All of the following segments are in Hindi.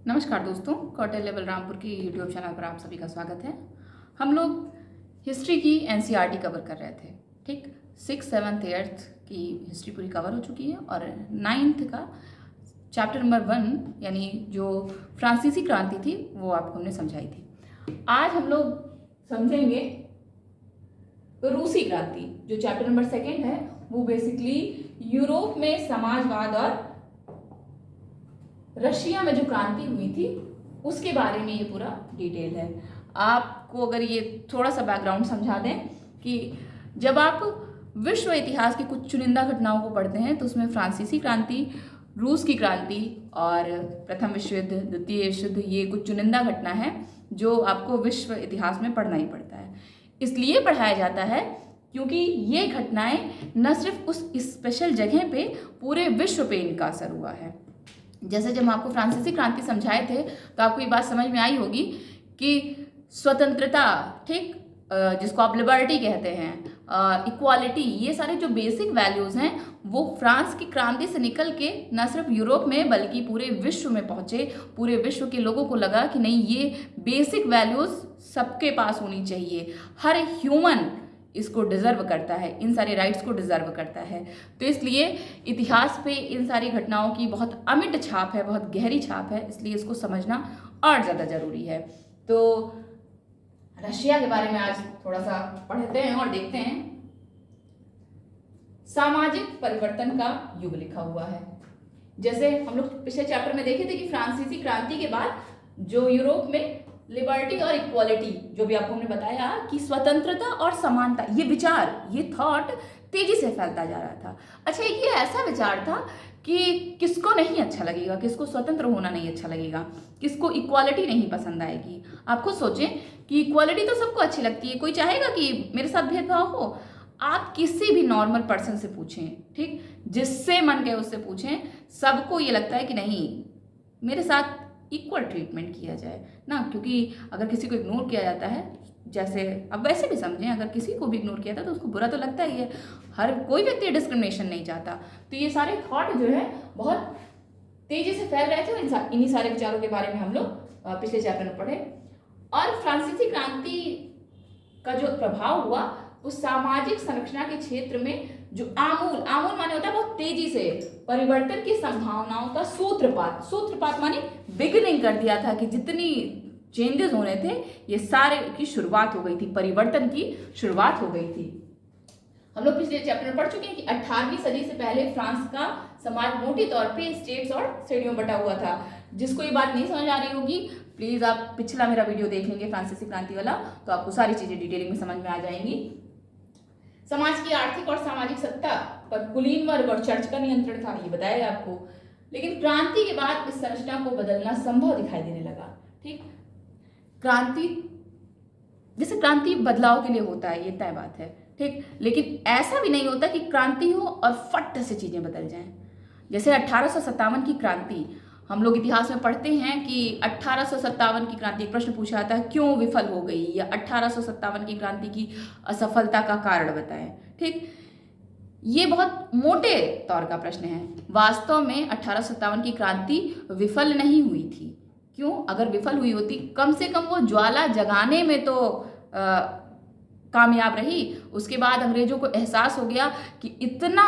नमस्कार दोस्तों, कौटिल्य बलरामपुर की यूट्यूब चैनल पर आप सभी का स्वागत है। हम लोग हिस्ट्री की एनसीईआरटी कवर कर रहे थे। ठीक, 6th 7th 8th की हिस्ट्री पूरी कवर हो चुकी है और 9th का चैप्टर नंबर 1 यानी जो फ्रांसीसी क्रांति थी वो आपको हमने समझाई थी। आज हम लोग समझेंगे रूसी क्रांति। जो चैप्टर नंबर 2 है वो बेसिकली यूरोप में समाजवाद और रशिया में जो क्रांति हुई थी उसके बारे में ये पूरा डिटेल है। आपको अगर ये थोड़ा सा बैकग्राउंड समझा दें कि जब आप विश्व इतिहास की कुछ चुनिंदा घटनाओं को पढ़ते हैं तो उसमें फ्रांसीसी क्रांति, रूस की क्रांति और प्रथम विश्व युद्ध, द्वितीय विश्व युद्ध, ये कुछ चुनिंदा घटना है जो आपको विश्व इतिहास में पढ़ना ही पड़ता है। इसलिए पढ़ाया जाता है क्योंकि ये घटनाएं न सिर्फ उस स्पेशल जगह पे, पूरे विश्व पे इनका असर हुआ है। जैसे जब हम आपको फ्रांसीसी क्रांति समझाए थे तो आपको ये बात समझ में आई होगी कि स्वतंत्रता, ठीक, जिसको आप लिबर्टी कहते हैं, इक्वालिटी, ये सारे जो बेसिक वैल्यूज़ हैं वो फ्रांस की क्रांति से निकल के न सिर्फ यूरोप में बल्कि पूरे विश्व में पहुँचे। पूरे विश्व के लोगों को लगा कि नहीं, ये बेसिक वैल्यूज़ सबके पास होनी चाहिए, हर ह्यूमन इसको डिज़र्व करता है, इन सारे राइट्स को डिज़र्व करता है। तो इसलिए इतिहास पे इन सारी घटनाओं की बहुत अमिट छाप है, बहुत गहरी छाप है, इसलिए इसको समझना और ज़्यादा ज़रूरी है। तो रशिया के बारे में आज थोड़ा सा पढ़ते हैं और देखते हैं। सामाजिक परिवर्तन का युग लिखा हुआ है। जैसे हम लोग पिछले चैप्टर में देखे थे कि फ्रांसीसी क्रांति के बाद जो यूरोप में लिबर्टी और इक्वालिटी, जो भी आपको हमने बताया कि स्वतंत्रता और समानता, ये विचार, ये थॉट तेजी से फैलता जा रहा था। अच्छा, एक ये ऐसा विचार था कि किसको नहीं अच्छा लगेगा, किसको स्वतंत्र होना नहीं अच्छा लगेगा, किसको इक्वालिटी नहीं पसंद आएगी। आप खुद सोचें कि इक्वालिटी तो सबको अच्छी लगती है, कोई चाहेगा कि मेरे साथ भेदभाव हो। आप किसी भी नॉर्मल पर्सन से पूछें, ठीक, जिससे मन कहे उससे पूछें, सबको ये लगता है कि नहीं, मेरे साथ इक्वल ट्रीटमेंट किया जाए ना। क्योंकि अगर किसी को इग्नोर किया जाता है, जैसे अब वैसे भी समझें, अगर किसी को भी इग्नोर किया था तो उसको बुरा तो लगता ही है। हर कोई व्यक्ति डिस्क्रिमिनेशन नहीं चाहता। तो ये सारे थॉट जो है बहुत तेजी से फैल रहे थे और इन्हीं सारे विचारों के बारे में हम लोग पिछले चैप्टर में पढ़े। और फ्रांसीसी क्रांति का जो प्रभाव हुआ वो सामाजिक संरचना के क्षेत्र में जो आमूल माने होता है बहुत तेजी से परिवर्तन की संभावनाओं का सूत्रपात माने बिगिनिंग कर दिया था कि जितनी चेंजेस होने थे ये सारे की शुरुआत हो गई थी, परिवर्तन की शुरुआत हो गई थी। हम लोग पिछले चैप्टर में पढ़ चुके हैं कि 18वीं सदी से पहले फ्रांस का समाज मोटे तौर पे स्टेट्स और श्रेणियों में बटा हुआ था। जिसको ये बात नहीं समझ आ रही होगी, प्लीज आप पिछला मेरा वीडियो देख लेंगे फ्रांसीसी क्रांति वाला, तो आपको सारी चीजें डिटेलिंग में समझ में आ जाएंगी। समाज की आर्थिक और सामाजिक सत्ता पर कुलीन वर्ग और चर्च का नियंत्रण था, ये बताया आपको। लेकिन क्रांति के बाद इस संरचना को बदलना संभव दिखाई देने लगा। ठीक, क्रांति बदलाव के लिए होता है, ये तय बात है। ठीक, लेकिन ऐसा भी नहीं होता कि क्रांति हो और फट से चीजें बदल जाएं। जैसे 1857 की क्रांति, हम लोग इतिहास में पढ़ते हैं कि 1857 की क्रांति, एक प्रश्न पूछा जाता है क्यों विफल हो गई, या 1857 की क्रांति की असफलता का कारण बताएं। ठीक, ये बहुत मोटे तौर का प्रश्न है। वास्तव में 1857 की क्रांति विफल नहीं हुई थी। क्यों? अगर विफल हुई होती, कम से कम वो ज्वाला जगाने में तो कामयाब रही। उसके बाद अंग्रेजों को एहसास हो गया कि इतना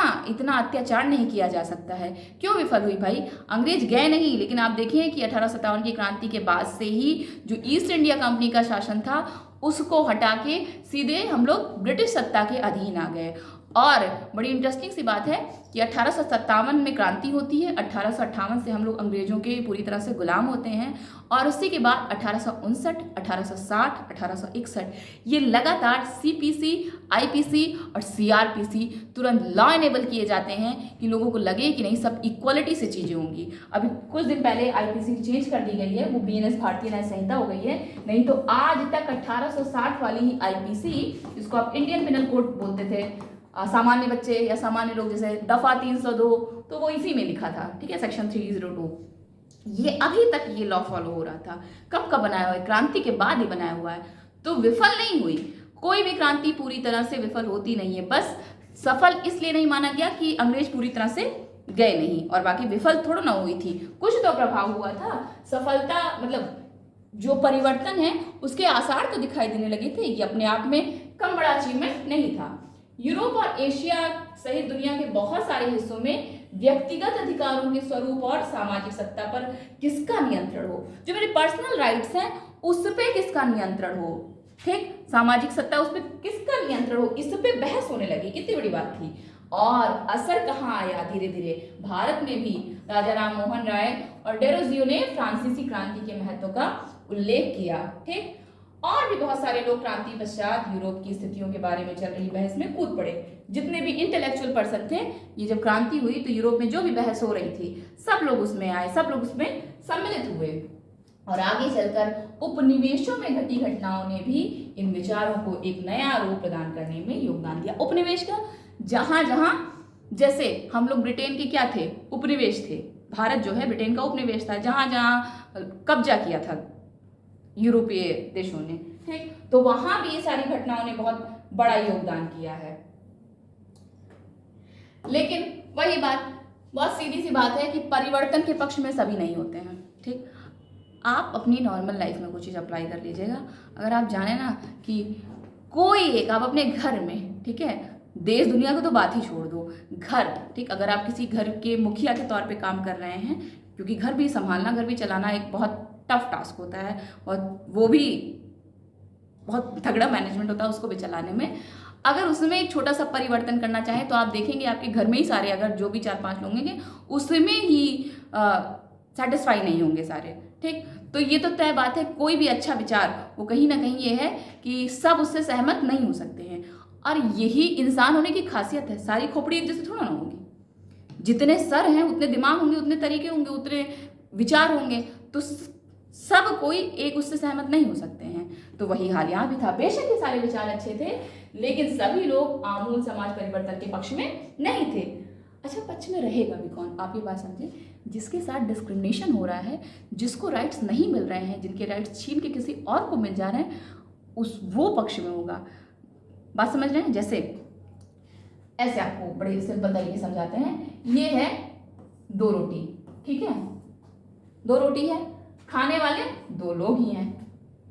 अत्याचार नहीं किया जा सकता है। क्यों विफल हुई भाई? अंग्रेज गए नहीं, लेकिन आप देखें कि 1857 की क्रांति के बाद से ही जो ईस्ट इंडिया कंपनी का शासन था उसको हटा के सीधे हम लोग ब्रिटिश सत्ता के अधीन आ गए। और बड़ी इंटरेस्टिंग सी बात है कि 1857 में क्रांति होती है, 1858 से हम लोग अंग्रेजों के पूरी तरह से गुलाम होते हैं, और उसी के बाद 1859, 1860, 1861 ये लगातार सीपीसी, आईपीसी और सीआरपीसी तुरंत लॉ इनेबल किए जाते हैं कि लोगों को लगे कि नहीं, सब इक्वलिटी से चीज़ें होंगी। अभी कुछ दिन पहले आईपीसी चेंज कर दी गई है, वो बीएनएस भारतीय न्याय संहिता हो गई है। नहीं तो आज तक 1860 वाली ही आईपीसी, जिसको आप इंडियन पिनल कोड बोलते थे, सामान्य बच्चे या सामान्य लोग, जैसे दफा 302, तो वो इसी में लिखा था। ठीक है, सेक्शन 302, ये अभी तक ये लॉ फॉलो हो रहा था। कब का बनाया हुआ है? क्रांति के बाद ही बनाया हुआ है। तो विफल नहीं हुई, कोई भी क्रांति पूरी तरह से विफल होती नहीं है। बस सफल इसलिए नहीं माना गया कि अंग्रेज पूरी तरह से गए नहीं, और बाकी विफल थोड़ा ना हुई थी, कुछ तो प्रभाव हुआ था। सफलता मतलब जो परिवर्तन है उसके आसार तो दिखाई देने लगे थे, ये अपने आप में कम बड़ा अचीवमेंट नहीं था। यूरोप और एशिया सहित दुनिया के बहुत सारे हिस्सों में व्यक्तिगत अधिकारों के स्वरूप और सामाजिक सत्ता पर किसका नियंत्रण हो, जो मेरे पर्सनल राइट्स हैं उस पे किसका नियंत्रण हो, ठीक, सामाजिक सत्ता उस पर किसका नियंत्रण हो, इस पे बहस होने लगी। कितनी बड़ी बात थी। और असर कहाँ आया धीरे धीरे, भारत में भी राजा राम मोहन राय और डेरोजियो ने फ्रांसीसी क्रांति के महत्व का उल्लेख किया, ठीक। और भी बहुत सारे लोग क्रांति पश्चात यूरोप की स्थितियों के बारे में चल रही बहस में कूद पड़े। जितने भी इंटेलेक्चुअल पर्सन थे, ये जब क्रांति हुई तो यूरोप में जो भी बहस हो रही थी सब लोग उसमें आए, सब लोग उसमें सम्मिलित हुए। और आगे चलकर उपनिवेशों में घटी घटनाओं ने भी इन विचारों को एक नया रूप प्रदान करने में योगदान दिया। उपनिवेश का जहां जहां, जैसे हम लोग ब्रिटेन के क्या थे, उपनिवेश थे, भारत जो है ब्रिटेन का उपनिवेश था, जहां जहां कब्जा किया था यूरोपीय देशों ने, ठीक, तो वहां भी ये सारी घटनाओं ने बहुत बड़ा योगदान किया है। लेकिन वही बात, बहुत सीधी सी बात है कि परिवर्तन के पक्ष में सभी नहीं होते हैं, ठीक। आप अपनी नॉर्मल लाइफ में कुछ चीज़ अप्लाई कर लीजिएगा। अगर आप जाने ना कि कोई एक, आप अपने घर में, ठीक है, देश दुनिया को तो बात ही छोड़ दो, घर, ठीक, अगर आप किसी घर के मुखिया के तौर पे काम कर रहे हैं, क्योंकि घर भी संभालना, घर भी चलाना एक बहुत टफ टास्क होता है, और वो भी बहुत तगड़ा मैनेजमेंट होता है उसको भी चलाने में। अगर उसमें एक छोटा सा परिवर्तन करना चाहें तो आप देखेंगे आपके घर में ही सारे, अगर जो भी 4-5 लोग होंगे उसमें ही सेटिस्फाई नहीं होंगे सारे, ठीक। तो ये तो तय बात है, कोई भी अच्छा विचार वो कहीं ना कहीं ये है कि सब उससे सहमत नहीं हो सकते हैं, और यही इंसान होने की खासियत है। सारी खोपड़ी एक जैसे थोड़ा ना होगी, जितने सर हैं उतने दिमाग होंगे, उतने तरीके होंगे, उतने विचार होंगे, तो सब कोई एक उससे सहमत नहीं हो सकते हैं। तो वही हाल यहाँ भी था। बेशक ये सारे विचार अच्छे थे, लेकिन सभी लोग आमूल समाज परिवर्तन के पक्ष में नहीं थे। अच्छा, पक्ष में रहेगा भी कौन, आप ये बात समझे, जिसके साथ डिस्क्रिमिनेशन हो रहा है, जिसको राइट्स नहीं मिल रहे हैं, जिनके राइट्स छीन के किसी और को मिल जा रहे हैं, वो पक्ष में होगा। बात समझ रहे हैं। जैसे ऐसे आपको बड़े सिंपल तरीके समझाते हैं, ये है 2 रोटी, ठीक है, 2 रोटी है, खाने वाले 2 लोग ही हैं,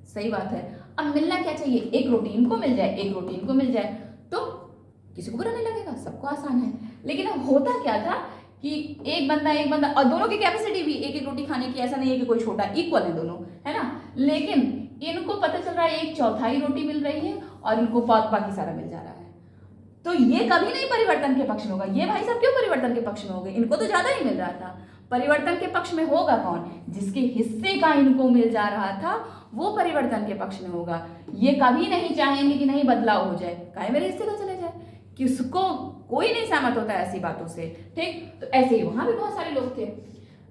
सही बात है। अब मिलना क्या चाहिए, एक रोटी इनको मिल जाए, एक रोटी इनको मिल जाए, तो किसी को बुरा नहीं लगेगा, सबको आसान है। लेकिन अब होता क्या था कि एक बंदा, और दोनों की कैपेसिटी भी एक रोटी खाने की, ऐसा नहीं है कि कोई छोटा, इक्वल है दोनों, है ना। लेकिन इनको पता चल रहा है 1/4 रोटी मिल रही है और इनको बाकी सारा मिल जा रहा है, तो ये कभी नहीं परिवर्तन के पक्ष में होगा। ये भाई साहब क्यों परिवर्तन के पक्ष में हो गए, इनको तो ज्यादा ही मिल रहा था। परिवर्तन के पक्ष में होगा कौन, जिसके हिस्से का इनको मिल जा रहा था, वो परिवर्तन के पक्ष में होगा। ये कभी नहीं चाहेंगे कि नहीं बदलाव हो जाए, काहे मेरे हिस्से का चले जाए, किसको कोई नहीं सहमत होता है ऐसी बातों से, ठीक। तो ऐसे ही वहां भी बहुत सारे लोग थे,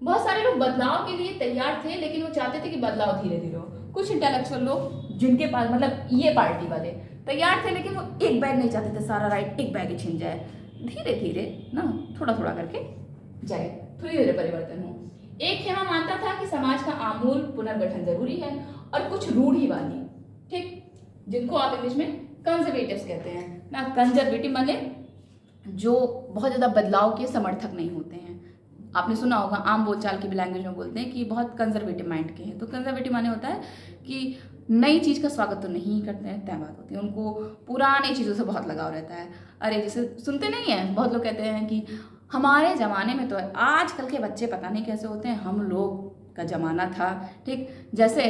बहुत सारे लोग बदलाव के लिए तैयार थे, लेकिन वो चाहते थे कि बदलाव धीरे धीरे हो। कुछ इंटेलेक्चुअल लोग जिनके पास, मतलब ये पार्टी वाले तैयार थे, लेकिन वो एक बैग नहीं चाहते थे सारा राइट एक बैग ही छिन जाए, धीरे धीरे ना, थोड़ा थोड़ा करके जाए, धीरे धीरे परिवर्तन हो। एक खेमा मानता था कि समाज का आमूल पुनर्गठन जरूरी है, और कुछ रूढ़िवादी, ठीक, जिनको आप इंग्लिश में कंजर्वेटिव्स कहते हैं ना। कंजर्वेटिव माने जो बहुत ज़्यादा बदलाव के समर्थक नहीं होते हैं। आपने सुना होगा, आम बोलचाल की लैंग्वेज में बोलते हैं कि बहुत कंजर्वेटिव माइंड के हैं। तो कंजर्वेटिव माने होता है कि नई चीज़ का स्वागत तो नहीं करते हैं, तय बात होती है, उनको पुरानी चीज़ों से बहुत लगाव रहता है। अरे जैसे सुनते नहीं हैं, बहुत लोग कहते हैं कि हमारे ज़माने में तो, आजकल के बच्चे पता नहीं कैसे होते हैं, हम लोग का ज़माना था, ठीक। जैसे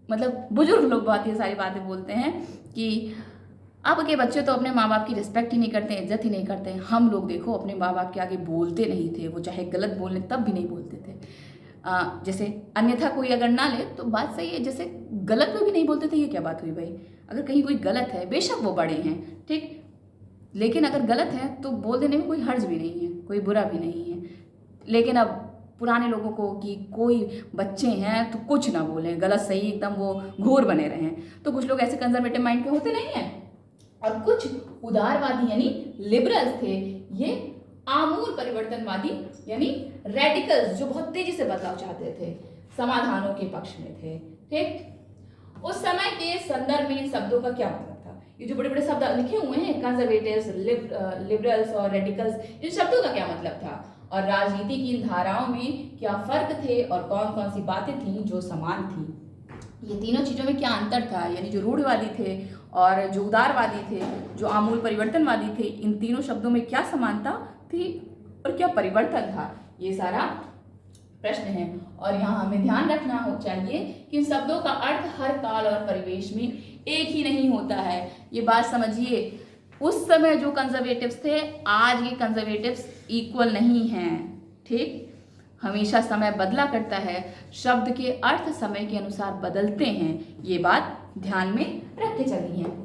मतलब बुजुर्ग लोग बहुत ये सारी बातें बोलते हैं कि अब के बच्चे तो अपने माँ बाप की रिस्पेक्ट ही नहीं करते, इज्जत ही नहीं करते। हम लोग देखो अपने माँ बाप के आगे बोलते नहीं थे, वो चाहे गलत बोलने तब भी नहीं बोलते थे। जैसे अन्यथा कोई अगर ना ले तो बात सही है, जैसे गलत में भी नहीं बोलते थे, ये क्या बात हुई भाई। अगर कहीं कोई गलत है, बेशक वो बड़े हैं, ठीक, लेकिन अगर गलत है तो बोल देने में कोई हर्ज भी नहीं है, कोई बुरा भी नहीं है। लेकिन अब पुराने लोगों को कि कोई बच्चे हैं तो कुछ ना बोलें, गलत सही एकदम वो घोर बने रहें। तो कुछ लोग ऐसे कंजर्वेटिव माइंड के होते नहीं हैं, और कुछ उदारवादी यानी लिबरल्स थे, ये आमूल परिवर्तनवादी यानी रेडिकल्स, जो बहुत तेजी से बदलाव चाहते थे, समाधानों के पक्ष में थे, ठीक। उस समय के संदर्भ में इन शब्दों का क्या मतलब था, ये जो बड़े बड़े शब्द लिखे हुए हैं, कंजर्वेटिव्स, लिबरल्स और रेडिकल्स, इन शब्दों का क्या मतलब था। और राजनीति की इन धाराओं में क्या फर्क थे और कौन कौन सी बातें थी जो समान थी। ये तीनों चीज़ों में क्या अंतर था, यानी जो रूढ़वादी थे और जो उदारवादी थे, जो आमूल परिवर्तनवादी थे, इन तीनों शब्दों में क्या समानता थी और क्या परिवर्तन था, ये सारा प्रश्न है। और यहाँ हमें ध्यान रखना हो चाहिए कि इन शब्दों का अर्थ हर काल और परिवेश में एक ही नहीं होता है। ये बात समझिए, उस समय जो कंजर्वेटिव्स थे, आज के कंजर्वेटिव्स इक्वल नहीं हैं। ठीक, हमेशा समय बदला करता है, शब्द के अर्थ समय के अनुसार बदलते हैं, ये बात ध्यान में रख के चलनी है।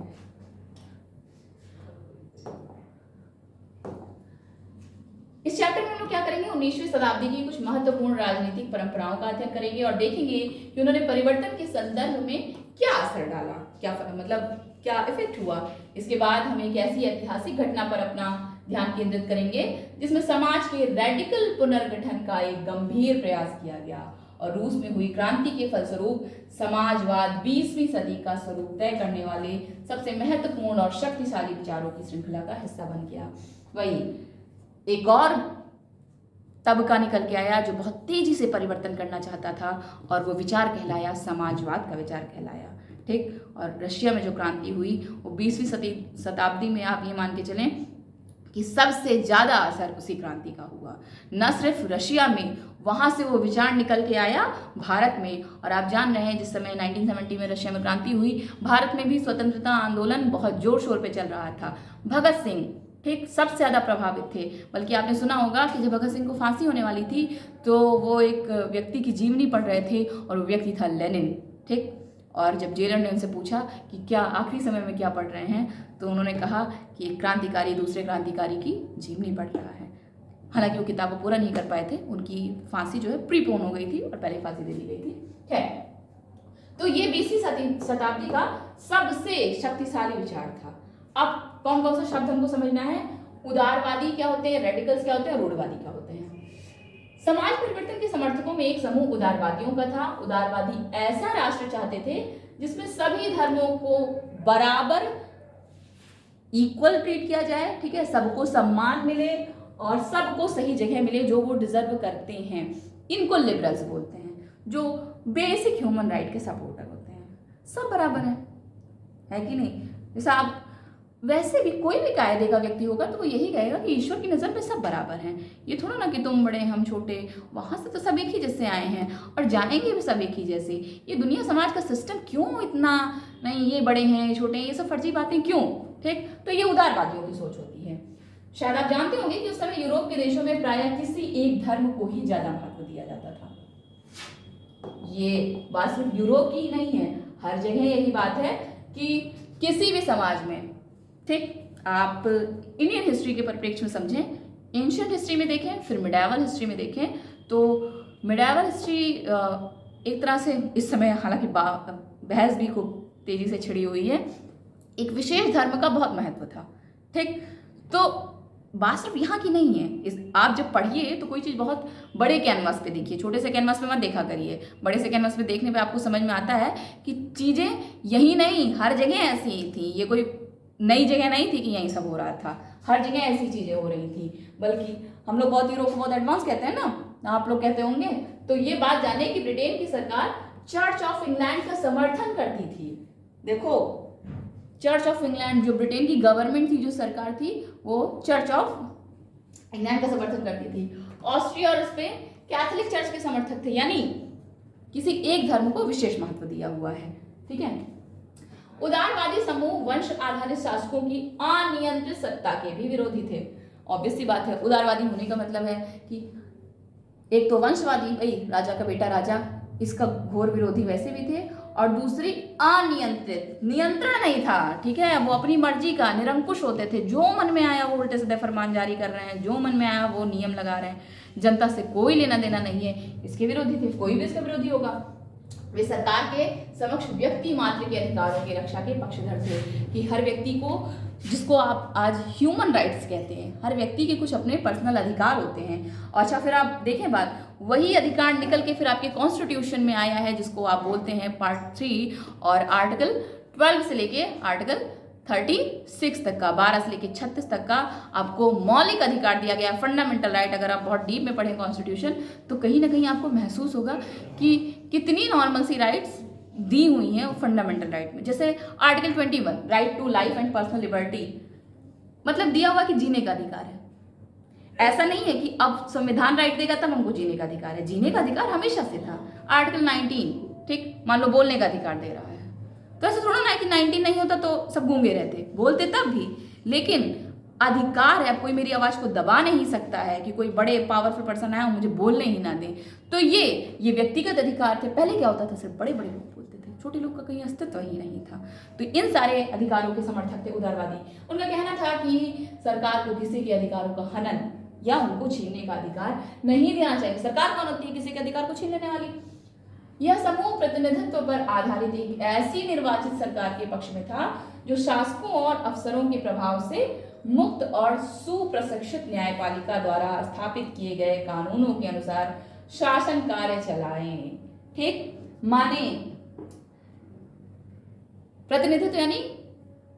इस चैप्टर में हम लोग क्या करेंगे, 19वीं शताब्दी की कुछ महत्वपूर्ण राजनीतिक परंपराओं का अध्ययन करेंगे और देखेंगे कि उन्होंने परिवर्तन के संदर्भ में क्या असर डाला, क्या मतलब क्या इफेक्ट हुआ। इसके बाद हम एक ऐसी ऐतिहासिक घटना पर अपना ध्यान केंद्रित करेंगे जिसमें समाज के रेडिकल पुनर्गठन का एक गंभीर प्रयास किया गया और रूस में हुई क्रांति के फलस्वरूप समाजवाद 20वीं सदी का स्वरूप तय करने वाले सबसे महत्वपूर्ण और शक्तिशाली विचारों की श्रृंखला का हिस्सा बन गया। वही एक और तबका निकल के आया जो बहुत तेजी से परिवर्तन करना चाहता था और वो विचार कहलाया समाजवाद का विचार कहलाया। ठीक, और रशिया में जो क्रांति हुई वो 20वीं शताब्दी में आप ये मान के चलें कि सबसे ज़्यादा असर उसी क्रांति का हुआ। न सिर्फ रशिया में, वहाँ से वो विचार निकल के आया भारत में। और आप जान रहे हैं जिस समय 1970 में रशिया में क्रांति हुई, भारत में भी स्वतंत्रता आंदोलन बहुत जोर शोर पे चल रहा था। भगत सिंह ठीक सबसे ज़्यादा प्रभावित थे। बल्कि आपने सुना होगा कि जब भगत सिंह को फांसी होने वाली थी तो वो एक व्यक्ति की जीवनी पढ़ रहे थे और वो व्यक्ति था लेनिन। ठीक, और जब जेलर ने उनसे पूछा कि क्या आखिरी समय में क्या पढ़ रहे हैं, तो उन्होंने कहा कि एक क्रांतिकारी दूसरे क्रांतिकारी की जीवनी पढ़ रहा है। हालांकि वो किताब को पूरा नहीं कर पाए थे, उनकी फांसी जो है प्रीपोन हो गई थी और पहले फांसी दे दी गई थी। है तो ये 20वीं शताब्दी का सबसे शक्तिशाली विचार था। अब कौन कौन सा शब्द हमको समझना है, उदारवादी क्या होते हैं, रेडिकल्स क्या होते हैं, रूढ़वादी क्या होते हैं। समाज परिवर्तन के समर्थकों में एक समूह उदारवादियों का था। उदारवादी ऐसा राष्ट्र चाहते थे जिसमें सभी धर्मों को बराबर इक्वल ट्रीट किया जाए। ठीक है, सबको सम्मान मिले और सबको सही जगह मिले जो वो डिजर्व करते हैं। इनको लिबरल्स बोलते हैं, जो बेसिक ह्यूमन राइट के सपोर्टर होते हैं। सब बराबर है कि नहीं। जैसा आप वैसे भी कोई भी कायदे का व्यक्ति होगा तो वो यही कहेगा कि ईश्वर की नज़र में सब बराबर हैं। ये थोड़ा ना कि तुम बड़े हम छोटे, वहाँ से तो सब एक ही जैसे आए हैं और जाएंगे भी सब एक ही जैसे। ये दुनिया समाज का सिस्टम क्यों इतना, नहीं ये बड़े हैं ये छोटे हैं, ये सब फर्जी बातें क्यों। ठीक, तो ये उदारवादियों की सोच होती है। शायद आप जानते होंगे कि उस समय यूरोप के देशों में प्रायः किसी एक धर्म को ही ज़्यादा महत्व दिया जाता था। ये बात सिर्फ यूरोप की ही नहीं है, हर जगह यही बात है कि किसी भी समाज में, ठीक, आप इंडियन हिस्ट्री के परिप्रेक्ष्य में समझें, एंशिएंट हिस्ट्री में देखें, फिर मिडाइवल हिस्ट्री में देखें, तो मिडाइवल हिस्ट्री एक तरह से इस समय हालांकि बहस भी खूब तेजी से छिड़ी हुई है, एक विशेष धर्म का बहुत महत्व था। ठीक, तो बात सिर्फ यहाँ की नहीं है। आप जब पढ़िए तो कोई चीज़ बहुत बड़े कैनवास पे देखिए, छोटे से कैनवास पे मत देखा करिए। बड़े से कैनवास पे देखने पे आपको समझ में आता है कि चीज़ें यही नहीं हर जगह ऐसी ही थी। ये कोई नई जगह नहीं थी कि यहीं सब हो रहा था, हर जगह ऐसी चीज़ें हो रही थी। बल्कि हम लोग बहुत यूरोप को बहुत एडवांस कहते हैं ना, आप लोग कहते होंगे। तो ये बात जाने कि ब्रिटेन की सरकार चर्च ऑफ इंग्लैंड का समर्थन करती थी। देखो, चर्च ऑफ इंग्लैंड जो ब्रिटेन की गवर्नमेंट थी, जो सरकार थी, वो चर्च ऑफ इंग्लैंड का समर्थन करती थी। ऑस्ट्रिया और स्पेन कैथोलिक चर्च के समर्थक थे, यानी किसी एक धर्म को विशेष महत्व दिया हुआ है। ठीक है, उदारवादी समूह वंश आधारित शासकों की अनियंत्रित सत्ता के भी विरोधी थे। ऑब्वियस सी बात है, उदारवादी होने का मतलब है कि एक तो वंशवादी, भाई राजा का बेटा राजा, इसका घोर विरोधी वैसे भी थे, और दूसरी अनियंत्रित, नियंत्रण नहीं था। ठीक है, वो अपनी मर्जी का निरंकुश होते थे, जो मन में आया वो उल्टे सीधे फरमान जारी कर रहे हैं, जो मन में आया वो नियम लगा रहे हैं, जनता से कोई लेना देना नहीं है, इसके विरोधी थे। कोई भी इसका विरोधी होगा। वे सरकार के समक्ष व्यक्ति मात्र के अधिकारों की रक्षा के पक्षधर थे कि हर व्यक्ति को, जिसको आप आज ह्यूमन राइट्स कहते हैं, हर व्यक्ति के कुछ अपने पर्सनल अधिकार होते हैं। और अच्छा, फिर आप देखें बात, वही अधिकार निकल के फिर आपके कॉन्स्टिट्यूशन में आया है, जिसको आप बोलते हैं पार्ट 3 और आर्टिकल 12 से लेके आर्टिकल 36 तक का, 12 से लेकर 36 तक का आपको मौलिक अधिकार दिया गया, फंडामेंटल राइट। अगर आप बहुत डीप में पढ़ें कॉन्स्टिट्यूशन तो कहीं ना कहीं आपको महसूस होगा कि कितनी नॉर्मल सी राइट्स दी हुई हैं फंडामेंटल राइट में। जैसे article 21 right to life and personal liberty, मतलब दिया हुआ कि जीने का अधिकार है। ऐसा नहीं है कि अब संविधान राइट देगा तब हमको जीने का अधिकार है, जीने का अधिकार हमेशा से था। आर्टिकल 19, ठीक, मान लो बोलने का अधिकार दे रहा है, तो ऐसा थोड़ा ना है कि 19 नहीं होता तो सब गूंगे रहते, बोलते तब भी, लेकिन अधिकार है। अब कोई मेरी आवाज को दबा नहीं सकता है कि कोई बड़े पावरफुल पर्सन आए और मुझे बोलने ही ना दे। तो ये व्यक्तिगत अधिकार थे। पहले क्या होता था, सिर्फ बड़े बड़े लोग बोलते थे, छोटे लोग का कहीं अस्तित्व ही नहीं था। तो इन सारे अधिकारों के समर्थक थे उदारवादी। उनका कहना था कि सरकार को किसी के अधिकारों का हनन या उनको छीनने का अधिकार नहीं देना चाहिए। सरकार कौन होती है किसी के अधिकार को छीन लेने वाली? यह समूह प्रतिनिधित्व पर आधारित एक ऐसी निर्वाचित सरकार के पक्ष में था जो शासकों और अफसरों के प्रभाव से मुक्त और सुप्रशिक्षित न्यायपालिका द्वारा स्थापित किए गए कानूनों के अनुसार शासन कार्य चलाएं। ठीक, माने प्रतिनिधित्व यानी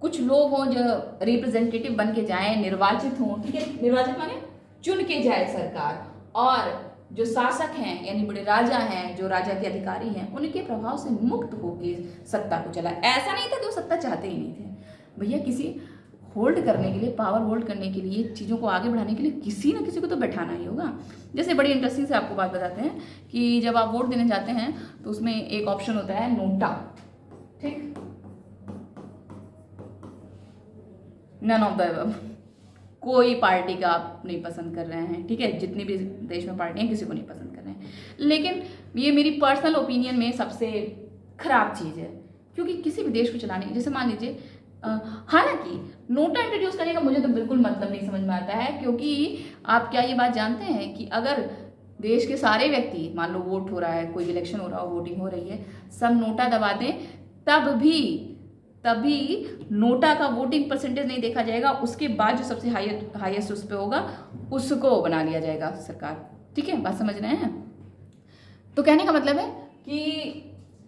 कुछ लोग हों जो रिप्रेजेंटेटिव बन के जाएं, निर्वाचित हों। ठीक है, निर्वाचित माने चुन के जाए सरकार, और जो शासक हैं यानी बड़े राजा हैं, जो राजा के अधिकारी हैं, उनके प्रभाव से मुक्त होकर सत्ता को चलाए। ऐसा नहीं था कि वो सत्ता चाहते ही नहीं थे भैया, किसी होल्ड करने के लिए, पावर होल्ड करने के लिए, चीज़ों को आगे बढ़ाने के लिए किसी ना किसी को तो बैठाना ही होगा। जैसे बड़ी इंटरेस्टिंग से आपको बात बताते हैं कि जब आप वोट देने जाते हैं तो उसमें एक ऑप्शन होता है नोटा, ठीक, नन ऑफ द अबव, कोई पार्टी का आप नहीं पसंद कर रहे हैं, ठीक है, जितनी भी देश में पार्टियां किसी को नहीं पसंद कर रहे हैं, लेकिन ये मेरी पर्सनल ओपिनियन में सबसे खराब चीज़ है, क्योंकि किसी भी देश को चलाने, जैसे मान लीजिए, हालांकि नोटा इंट्रोड्यूस करने का मुझे तो बिल्कुल मतलब नहीं समझ में आता है, क्योंकि आप क्या ये बात जानते हैं कि अगर देश के सारे व्यक्ति, मान लो वोट हो रहा है, कोई इलेक्शन हो रहा हो, वोटिंग हो रही है, सब नोटा दबा दें, तभी नोटा का वोटिंग परसेंटेज नहीं देखा जाएगा, उसके बाद जो सबसे हाईएस्ट उस पर होगा उसको बना लिया जाएगा सरकार। ठीक है, बात समझ रहे हैं? तो कहने का मतलब है कि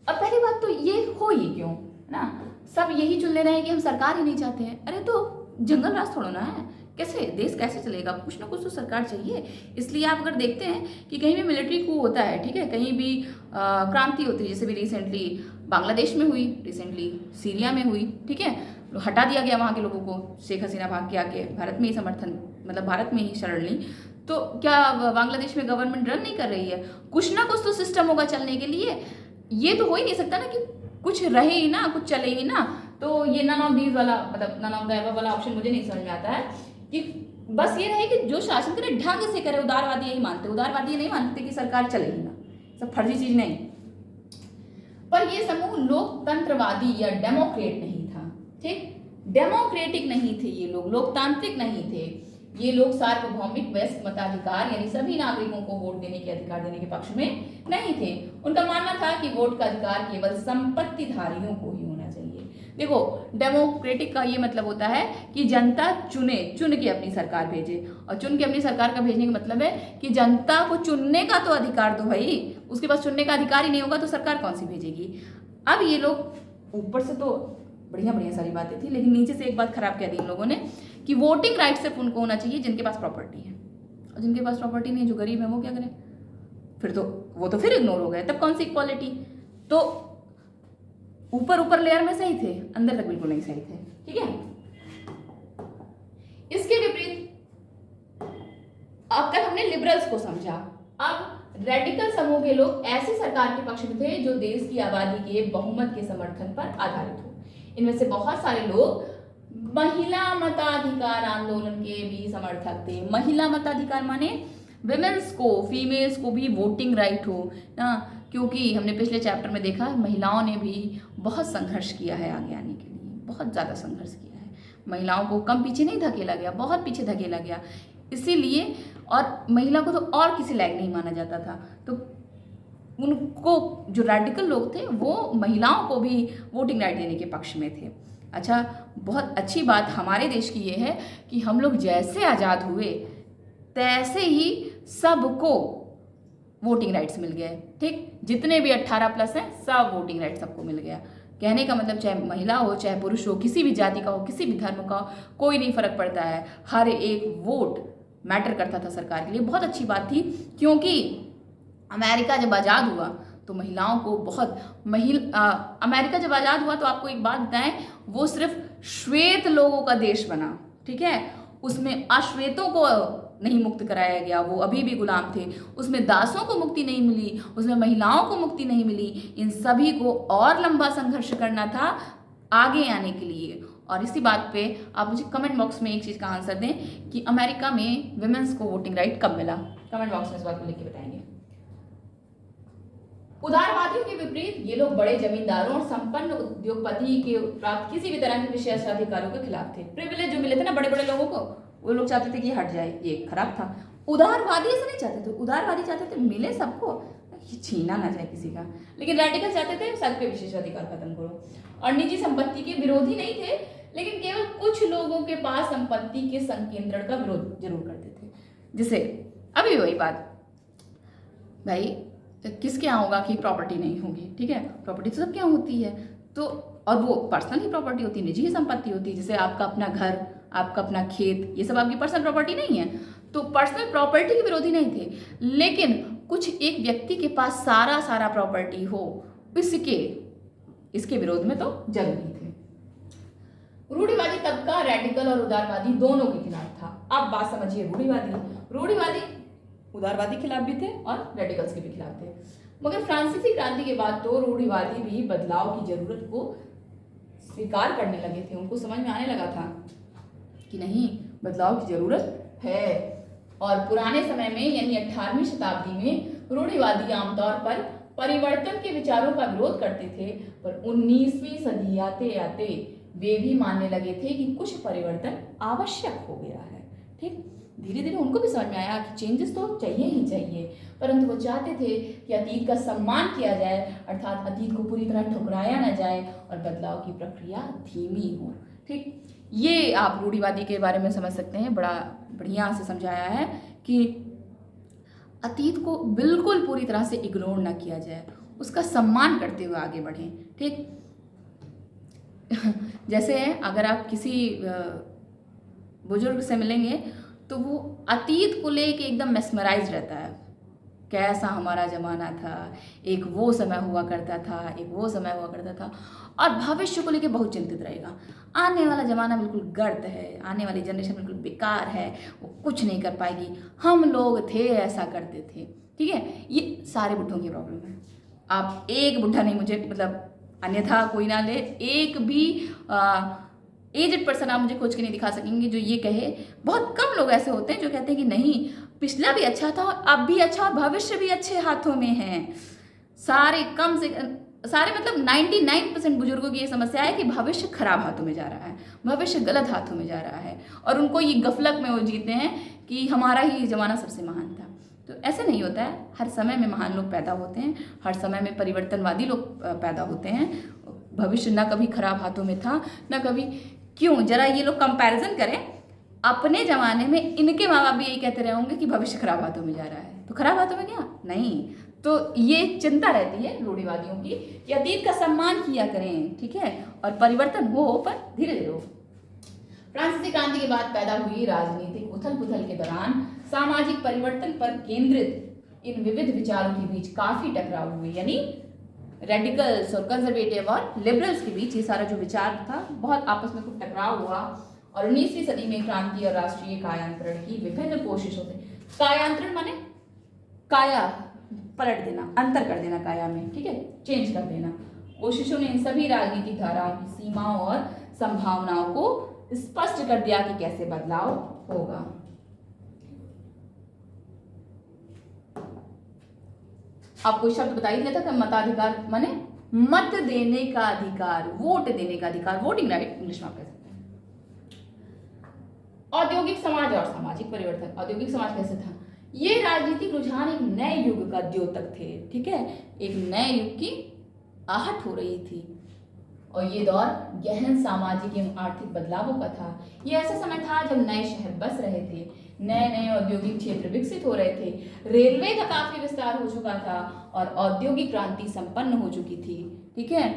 अब पहली बात तो ये हो ही क्यों ना, सब यही चुन ले रहे हैं कि हम सरकार ही नहीं चाहते हैं। अरे तो जंगल राज थोड़ा ना है, कैसे देश कैसे चलेगा? कुछ ना कुछ तो सरकार चाहिए। इसलिए आप अगर देखते हैं कि कहीं भी मिलिट्री कू होता है, ठीक है, कहीं भी क्रांति होती है, जैसे भी रिसेंटली बांग्लादेश में हुई, रिसेंटली सीरिया में हुई, ठीक है, हटा दिया गया वहाँ के लोगों को, शेख हसीना भाग के आके भारत में ही समर्थन, मतलब भारत में ही शरण ली, तो क्या बांग्लादेश में गवर्नमेंट रन नहीं कर रही है? कुछ ना कुछ तो सिस्टम होगा चलने के लिए। ये तो हो ही नहीं सकता ना कि कुछ रहे ही ना, कुछ चले ही ना। तो ये नन ऑफ दीज वाला, मतलब नन ऑफ द अबव वाला ऑप्शन मुझे नहीं समझ में आता है कि बस ये रहे कि जो शासन करे ढंग से करे। उदारवादी यही मानते, उदारवादी ये नहीं मानते कि सरकार चले ही ना, सब फर्जी चीज नहीं। पर ये समूह लोकतंत्रवादी या डेमोक्रेट नहीं था, ठीक, डेमोक्रेटिक नहीं थे ये लोग, लोकतांत्रिक नहीं थे ये लोग, सार्वभौमिक वयस्क मताधिकार यानी सभी नागरिकों को वोट देने के अधिकार देने के पक्ष में नहीं थे। उनका मानना था कि वोट का अधिकार केवल संपत्तिधारियों को ही होना चाहिए। देखो, डेमोक्रेटिक का ये मतलब होता है कि जनता चुन के अपनी सरकार भेजे, और चुन के अपनी सरकार का भेजने का मतलब है कि जनता को चुनने का तो अधिकार दो भाई, उसके पास चुनने का अधिकार ही नहीं होगा तो सरकार कौन सी भेजेगी? अब ये लोग ऊपर से तो बढ़िया सारी बातें थी, लेकिन नीचे से एक बात खराब कह दी इन लोगों ने कि वोटिंग राइट सिर्फ उनको होना चाहिए जिनके पास प्रॉपर्टी है, और जिनके पास प्रॉपर्टी नहीं है, जो गरीब है, वो क्या करें? फिर तो वो तो फिर इग्नोर हो गए, तब कौन सी इक्वालिटी? तो ऊपर लेयर में सही थे, अंदर तक बिल्कुल नहीं सही थे। ठीक है, इसके विपरीत अब तक हमने लिबरल्स को समझा, अब रेडिकल समूह के लोग ऐसी सरकार के पक्ष में थे जो देश की आबादी के बहुमत के समर्थन पर आधारित हो। इनमें से बहुत सारे लोग महिला मताधिकार आंदोलन के भी समर्थक थे। महिला मताधिकार माने विमेंस को, फीमेल्स को भी वोटिंग राइट हो ना, क्योंकि हमने पिछले चैप्टर में देखा महिलाओं ने भी बहुत संघर्ष किया है आगे आने के लिए, बहुत ज़्यादा संघर्ष किया है। महिलाओं को कम पीछे नहीं धकेला गया, बहुत पीछे धकेला गया, इसीलिए, और महिला को तो और किसी लायक नहीं माना जाता था। तो उनको जो रेडिकल लोग थे वो महिलाओं को भी वोटिंग राइट देने के पक्ष में थे। अच्छा, बहुत अच्छी बात हमारे देश की ये है कि हम लोग जैसे आज़ाद हुए तैसे ही सबको वोटिंग राइट्स मिल गए। ठीक, जितने भी 18+ हैं सब वोटिंग राइट सबको मिल गया। कहने का मतलब चाहे महिला हो चाहे पुरुष हो, किसी भी जाति का हो, किसी भी धर्म का हो, कोई नहीं फर्क पड़ता है, हर एक वोट मैटर करता था सरकार के लिए। बहुत अच्छी बात थी, क्योंकि अमेरिका जब आज़ाद हुआ तो महिलाओं को बहुत अमेरिका जब आज़ाद हुआ तो आपको एक बात बताएं, वो सिर्फ श्वेत लोगों का देश बना, ठीक है, उसमें अश्वेतों को नहीं मुक्त कराया गया, वो अभी भी गुलाम थे, उसमें दासों को मुक्ति नहीं मिली, उसमें महिलाओं को मुक्ति नहीं मिली। इन सभी को और लंबा संघर्ष करना था आगे आने के लिए। और इसी बात पे आप मुझे कमेंट बॉक्स में एक चीज़ का आंसर दें कि अमेरिका में विमेंस को वोटिंग राइट कब मिला। कमेंट बॉक्स में इस बात को लिख के बताएंगे। उदारवादियों के विपरीत ये लोग बड़े जमींदारों और संपन्न उद्योगपति के प्राप्त किसी भी तरह के विशेषाधिकारों के खिलाफ थे। प्रिविलेज जो मिले थे ना बड़े बड़े लोगों को, वो लोग चाहते थे कि हट जाए, ये खराब था। उदारवादी ऐसा नहीं चाहते थे, उदारवादी चाहते थे मिले सबको, छीना ना जाए किसी का। लेकिन रेडिकल चाहते थे सबके विशेषाधिकार खत्म करो। और निजी संपत्ति के विरोधी नहीं थे, लेकिन केवल कुछ लोगों के पास संपत्ति के संकेंद्रण का विरोध जरूर करते थे। जैसे अभी वही बात, भाई किसके यहाँ होगा कि प्रॉपर्टी नहीं होगी, ठीक है, प्रॉपर्टी तो सबके यहाँ होती है, तो और वो पर्सनल ही प्रॉपर्टी होती है, निजी ही संपत्ति होती है। जैसे आपका अपना घर, आपका अपना खेत, ये सब आपकी पर्सनल प्रॉपर्टी नहीं है, तो पर्सनल प्रॉपर्टी के विरोधी नहीं थे। लेकिन कुछ एक व्यक्ति के पास सारा प्रॉपर्टी हो, इसके विरोध में तो जरूरी थे। रूढ़िवादी तबका रेडिकल और उदारवादी दोनों के खिलाफ था। अब बात समझिए, रूढ़िवादी उदारवादी खिलाफ भी थे और रेडिकल्स के भी खिलाफ थे। मगर फ्रांसीसी क्रांति के बाद तो रूढ़िवादी भी बदलाव की जरूरत को स्वीकार करने लगे थे। उनको समझ में आने लगा था कि नहीं, बदलाव की जरूरत है। और पुराने समय में यानी 18वीं शताब्दी में रूढ़िवादी आमतौर पर परिवर्तन के विचारों का विरोध करते थे, पर 19वीं सदी आते आते वे भी मानने लगे थे कि कुछ परिवर्तन आवश्यक हो गया है। ठीक, धीरे धीरे उनको भी समझ में आया कि चेंजेस तो चाहिए ही चाहिए, परंतु वो चाहते थे कि अतीत का सम्मान किया जाए, अर्थात अतीत को पूरी तरह ठुकराया न जाए और बदलाव की प्रक्रिया धीमी हो। ठीक, ये आप रूढ़िवादी के बारे में समझ सकते हैं, बड़ा बढ़िया से समझाया है कि अतीत को बिल्कुल पूरी तरह से इग्नोर ना किया जाए, उसका सम्मान करते हुए आगे बढ़ें। ठीक, जैसे अगर आप किसी बुजुर्ग से मिलेंगे तो वो अतीत को लेके एकदम मेस्मराइज रहता है, कैसा हमारा ज़माना था, एक वो समय हुआ करता था, एक वो समय हुआ करता था, और भविष्य को लेके बहुत चिंतित रहेगा। आने वाला ज़माना बिल्कुल गर्द है, आने वाली जनरेशन बिल्कुल बेकार है, वो कुछ नहीं कर पाएगी, हम लोग थे ऐसा करते थे। ठीक है, ये सारे बुढ़ों की प्रॉब्लम है। आप एक बुढ़ा नहीं, मुझे मतलब अन्यथा कोई ना ले, एक भी एजेड पर्सन आप मुझे खोज के नहीं दिखा सकेंगे जो ये कहे। बहुत कम लोग ऐसे होते हैं जो कहते हैं कि नहीं, पिछला भी अच्छा था, अब भी अच्छा, और भविष्य भी अच्छे हाथों में है। सारे मतलब 99% बुजुर्गों की ये समस्या है कि भविष्य खराब हाथों में जा रहा है, भविष्य गलत हाथों में जा रहा है, और उनको ये गफलत में वो जीते हैं कि हमारा ही ज़माना सबसे महान था। तो ऐसे नहीं होता है, हर समय में महान लोग पैदा होते हैं, हर समय में परिवर्तनवादी लोग पैदा होते हैं। भविष्य ना कभी खराब हाथों में था ना कभी। क्यों, जरा ये लोग कंपैरिजन करें, अपने ज़माने में इनके माँ बाप भी यही कहते रहे होंगे कि भविष्य खराब हाथों में जा रहा है, तो खराब हाथों में क्या नहीं। तो ये चिंता रहती है रूढ़िवादियों की कि अतीत का सम्मान किया करें, ठीक है, और परिवर्तन हो पर धीरे धीरे हो। फ्रांसीसी क्रांति के बाद पैदा हुई राजनीतिक उथल पुथल के दौरान सामाजिक परिवर्तन पर केंद्रित इन विविध विचारों के बीच काफी टकराव हुए, यानी रेडिकल्स और कंजर्वेटिव और लिबरल्स के बीच ये सारा जो विचार था बहुत आपस में कुछ टकराव हुआ। और 19वीं सदी में क्रांति और राष्ट्रीय कायांतरण की विभिन्न कोशिशों से, कायांतरण माने काया पलट देना, अंतर कर देना काया में, ठीक है, चेंज कर देना, कोशिशों ने इन सभी राजनीतिक धाराओं की सीमाओं और संभावनाओं को स्पष्ट कर दिया कि कैसे बदलाव होगा। आपको शब्द बता ही दिया था कि मताधिकार माने मत देने का अधिकार, वोट देने का अधिकार, वोटिंग राइट इंग्लिश में आप कह सकते हैं। औद्योगिक समाज और सामाजिक परिवर्तन। औद्योगिक समाज कैसे था? ये राजनीतिक रुझान एक नए युग का द्योतक थे, ठीक है, एक नए युग की आहट हो रही थी, और ये दौर गहन सामाजिक एवं आर्थिक बदलावों का था। ये ऐसा समय था जब नए शहर बस रहे थे, नए नए औद्योगिक क्षेत्र विकसित हो रहे थे, रेलवे का काफी विस्तार हो चुका था और औद्योगिक क्रांति संपन्न हो चुकी थी, ठीक है।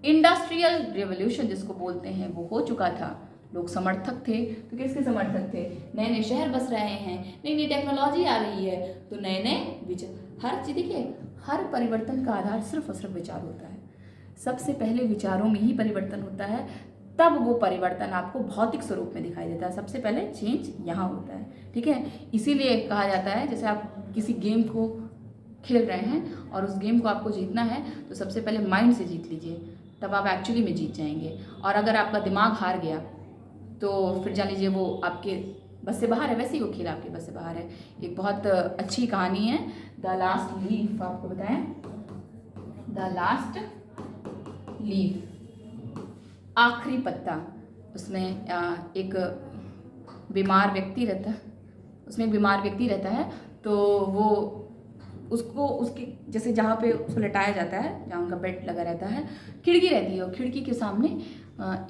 इंडस्ट्रियल रेवोल्यूशन जिसको बोलते हैं वो हो चुका था, लोग समर्थक थे। तो किसके समर्थक थे? नए नए शहर बस रहे हैं, नई नई टेक्नोलॉजी आ रही है, तो नए नए विचार, हर चीज़, देखिए हर परिवर्तन का आधार सिर्फ और सिर्फ विचार होता है। सबसे पहले विचारों में ही परिवर्तन होता है, तब वो परिवर्तन आपको भौतिक स्वरूप में दिखाई देता है। सबसे पहले चेंज यहाँ होता है, ठीक है। इसीलिए कहा जाता है, जैसे आप किसी गेम को खेल रहे हैं और उस गेम को आपको जीतना है तो सबसे पहले माइंड से जीत लीजिए, तब आप एक्चुअली में जीत जाएंगे। और अगर आपका दिमाग हार गया तो फिर जान लीजिए वो आपके बस से बाहर है, वैसे ही वो खेल आपके बस से बाहर है। एक बहुत अच्छी कहानी है द लास्ट लीफ, आपको बताएं द लास्ट लीफ, आखिरी पत्ता। उसमें एक बीमार व्यक्ति रहता है, तो वो उसको उसके जैसे जहाँ पे उसको लटाया जाता है, जहाँ उनका बेड लगा रहता है, खिड़की रहती है और खिड़की के सामने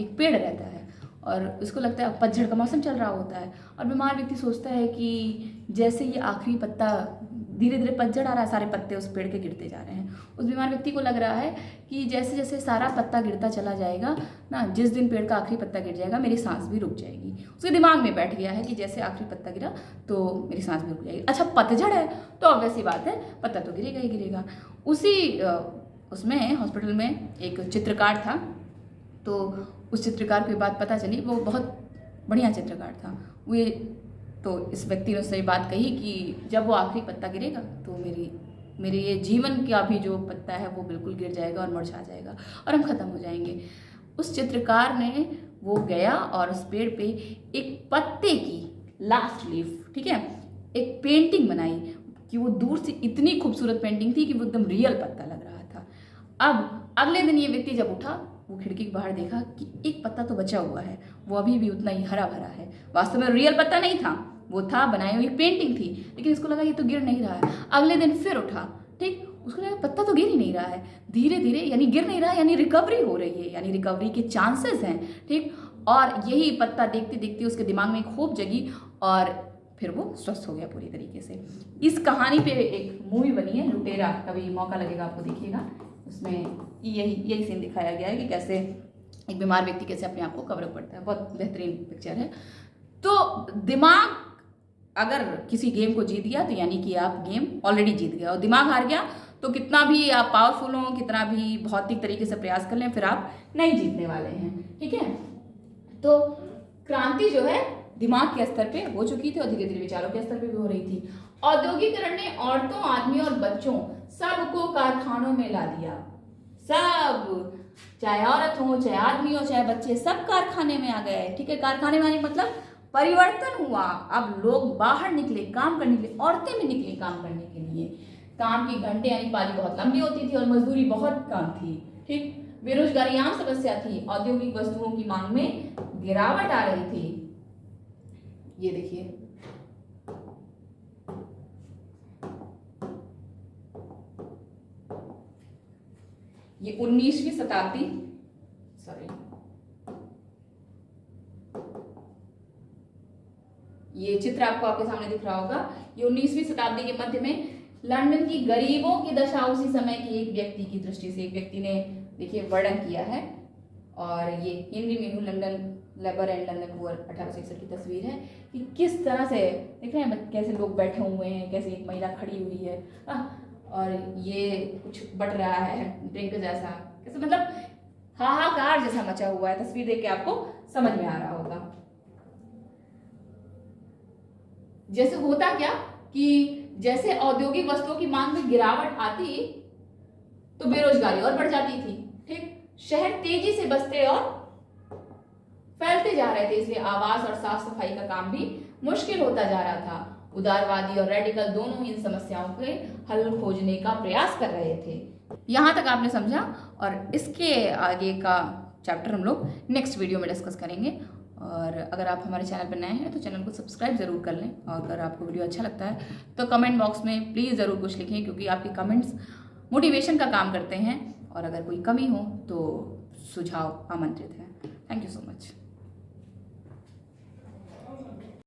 एक पेड़ रहता है और उसको लगता है पतझड़ का मौसम चल रहा होता है और बीमार व्यक्ति सोचता है कि जैसे ये आखिरी पत्ता, धीरे धीरे पतझड़ आ रहा है, सारे पत्ते उस पेड़ के गिरते जा रहे हैं। उस बीमार व्यक्ति को लग रहा है कि जैसे जैसे सारा पत्ता गिरता चला जाएगा ना, जिस दिन पेड़ का आखिरी पत्ता गिर जाएगा मेरी सांस भी रुक जाएगी। उसके दिमाग में बैठ गया है कि जैसे आखिरी पत्ता गिरा तो मेरी सांस भी रुक जाएगी। अच्छा पतझड़ है तो ऑब्वियस सी बात है पत्ता तो गिरेगा ही गिरेगा। उसमें हॉस्पिटल में एक चित्रकार था, तो उस चित्रकार को ये बात पता चली, वो बहुत बढ़िया चित्रकार था वो। तो इस व्यक्ति ने उससे बात कही कि जब वो आखिरी पत्ता गिरेगा तो मेरे ये जीवन का भी जो पत्ता है वो बिल्कुल गिर जाएगा और मुरझा जाएगा और हम ख़त्म हो जाएंगे। उस चित्रकार ने वो गया और उस पेड़ पे एक पत्ते की लास्ट लीफ, ठीक है, एक पेंटिंग बनाई कि वो दूर से इतनी खूबसूरत पेंटिंग थी कि वो एकदम रियल पत्ता लग रहा था। अब अगले दिन ये व्यक्ति जब उठा, वो खिड़की के बाहर देखा कि एक पत्ता तो बचा हुआ है, वो अभी भी उतना ही हरा भरा है। वास्तव में रियल पत्ता नहीं था, वो था बनाई हुई पेंटिंग थी, लेकिन इसको लगा ये तो गिर नहीं रहा है। अगले दिन फिर उठा, ठीक, उसको लगा पत्ता तो गिर ही नहीं रहा है। धीरे धीरे यानी गिर नहीं रहा, यानी रिकवरी हो रही है, यानी रिकवरी के चांसेस हैं, ठीक। और यही पत्ता देखते देखते उसके दिमाग में एक होप जगी और फिर वो स्वस्थ हो गया पूरी तरीके से। इस कहानी पे एक मूवी बनी है लुटेरा, कभी मौका लगेगा आपको देखिएगा। उसमें यही सीन दिखाया गया है कि कैसे एक बीमार व्यक्ति कैसे अपने आप को कवर अप करता है। बहुत बेहतरीन पिक्चर है। तो दिमाग अगर किसी गेम को जीत गया तो यानी कि आप गेम ऑलरेडी जीत गया, और दिमाग हार गया तो कितना भी आप पावरफुल हो, कितना भी भौतिक तरीके से प्रयास कर लें, फिर आप नहीं जीतने वाले हैं, ठीक है। तो क्रांति जो है दिमाग के स्तर पे हो चुकी थी और धीरे धीरे विचारों के स्तर पे भी हो रही थी। औद्योगिकरण ने औरतों, आदमियों और बच्चों सबको कारखानों में ला दिया। सब, चाहे औरत हो, चाहे आदमी हो, चाहे बच्चे, सब कारखाने में आ गए, ठीक है। कारखाने में आने मतलब परिवर्तन हुआ। अब लोग बाहर निकले काम करने के लिए, औरतें भी निकली काम करने के लिए। काम की घंटे यानी पाली बहुत लंबी होती थी और मजदूरी बहुत कम थी, ठीक। बेरोजगारी आम समस्या थी। औद्योगिक वस्तुओं की मांग में गिरावट आ रही थी। ये देखिए, ये 19वीं शताब्दी, सॉरी, ये चित्र आपके सामने दिख रहा होगा। ये 19वीं शताब्दी के मध्य में लंदन की गरीबों की दशा उसी समय की एक व्यक्ति की दृष्टि से एक व्यक्ति ने देखिए वर्णन किया है। और ये Henry menu London labour and London poor 1861 की तस्वीर है कि किस तरह से देख रहे हैं कैसे लोग बैठे हुए हैं, कैसे एक महिला खड़ी हुई है और ये कुछ बट रहा है ड्रिंक जैसा, कैसे मतलब हाहाकार जैसा मचा हुआ है। तस्वीर देख के आपको समझ में आ रहा होगा। जैसे होता क्या कि जैसे औद्योगिक वस्तुओं की मांग में गिरावट आती तो बेरोजगारी और बढ़ जाती थी, ठीक। शहर तेजी से बसते और फैलते जा रहे थे, इसलिए आवास और साफ सफाई का काम भी मुश्किल होता जा रहा था। उदारवादी और रेडिकल दोनों ही इन समस्याओं के हल खोजने का प्रयास कर रहे थे। यहाँ तक आपने समझा, और इसके आगे का चैप्टर हम लोग नेक्स्ट वीडियो में डिस्कस करेंगे। और अगर आप हमारे चैनल पर नए हैं तो चैनल को सब्सक्राइब ज़रूर कर लें, और अगर आपको वीडियो अच्छा लगता है तो कमेंट बॉक्स में प्लीज़ ज़रूर कुछ लिखें, क्योंकि आपके कमेंट्स मोटिवेशन का काम करते हैं। और अगर कोई कमी हो तो सुझाव आमंत्रित है। Thank you so much.